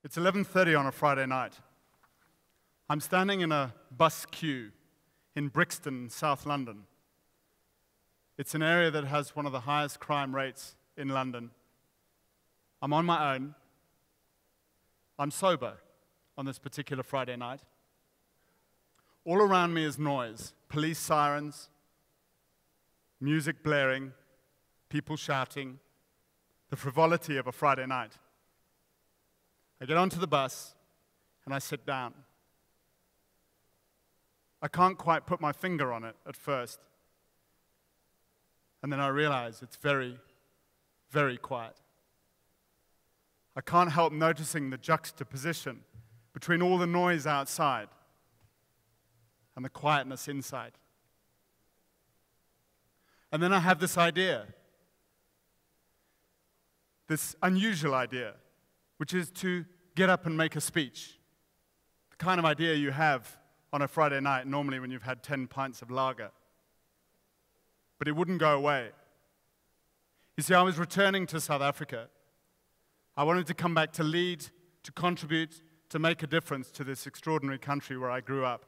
It's 11:30 on a Friday night. I'm standing in a bus queue in Brixton, South London. It's an area that has one of the highest crime rates in London. I'm on my own. I'm sober on this particular Friday night. All around me is noise, police sirens, music blaring, people shouting, the frivolity of a Friday night. I get onto the bus and I sit down. I can't quite put my finger on it at first. And then I realize it's very, very quiet. I can't help noticing the juxtaposition between all the noise outside and the quietness inside. And then I have this idea, this unusual idea, which is to get up and make a speech. The kind of idea you have on a Friday night, normally when you've had 10 pints of lager. But it wouldn't go away. You see, I was returning to South Africa. I wanted to come back to lead, to contribute, to make a difference to this extraordinary country where I grew up.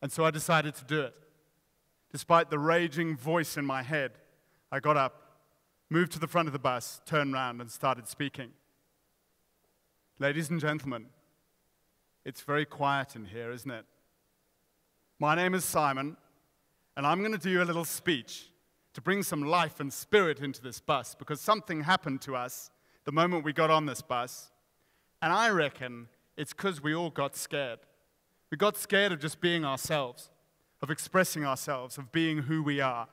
And so I decided to do it. Despite the raging voice in my head, I got up, moved to the front of the bus, turned around, and started speaking. Ladies and gentlemen, it's very quiet in here, isn't it? My name is Simon, and I'm going to do a little speech to bring some life and spirit into this bus, because something happened to us the moment we got on this bus, and I reckon it's because we all got scared. We got scared of just being ourselves, of expressing ourselves, of being who we are.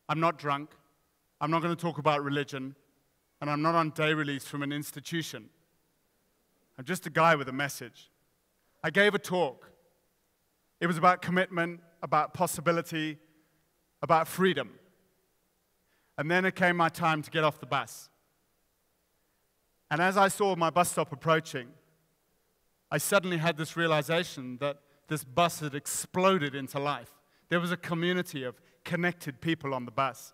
I'm not drunk, I'm not going to talk about religion, and I'm not on day release from an institution. I'm just a guy with a message. I gave a talk. It was about commitment, about possibility, about freedom. And then it came my time to get off the bus. And as I saw my bus stop approaching, I suddenly had this realization that this bus had exploded into life. There was a community of connected people on the bus.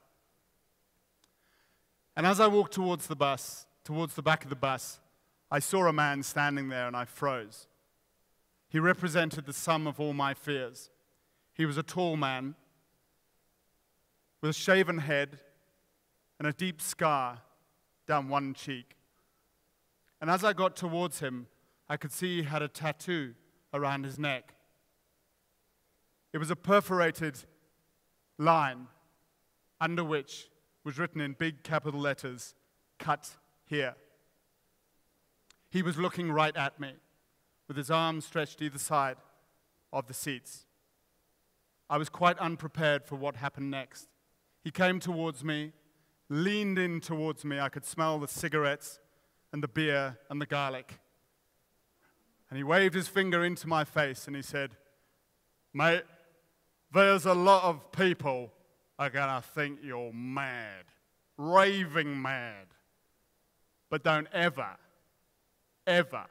And as I walked towards the bus, towards the back of the bus, I saw a man standing there and I froze. He represented the sum of all my fears. He was a tall man with a shaven head and a deep scar down one cheek. And as I got towards him, I could see he had a tattoo around his neck. It was a perforated line under which was written in big capital letters, "Cut here." He was looking right at me, with his arms stretched either side of the seats. I was quite unprepared for what happened next. He came towards me, leaned in towards me. I could smell the cigarettes and the beer and the garlic. And he waved his finger into my face and he said, "Mate, there's a lot of people are gonna think you're mad, raving mad. But don't ever, ever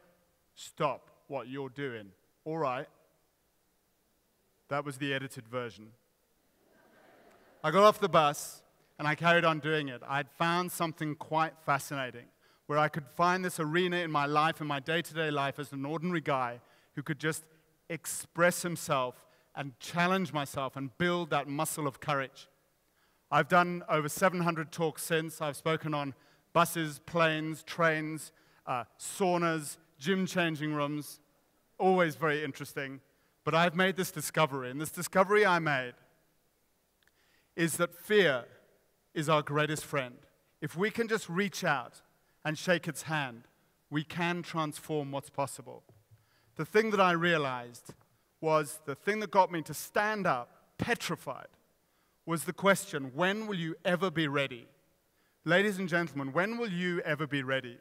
stop what you're doing. All right?" That was the edited version. I got off the bus and I carried on doing it. I'd found something quite fascinating, where I could find this arena in my life, in my day-to-day life as an ordinary guy who could just express himself and challenge myself and build that muscle of courage. I've done over 700 talks since. I've spoken on buses, planes, trains, saunas, gym-changing rooms, always very interesting. But I've made this discovery, and this discovery I made is that fear is our greatest friend. If we can just reach out and shake its hand, we can transform what's possible. The thing that I realized was, the thing that got me to stand up, petrified, was the question, when will you ever be ready? Ladies and gentlemen, when will you ever be ready?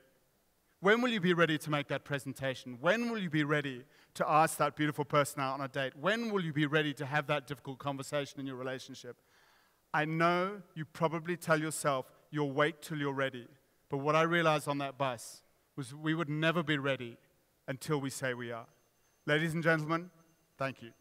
When will you be ready to make that presentation? When will you be ready to ask that beautiful person out on a date? When will you be ready to have that difficult conversation in your relationship? I know you probably tell yourself you'll wait till you're ready. But what I realized on that bus was we would never be ready until we say we are. Ladies and gentlemen, thank you.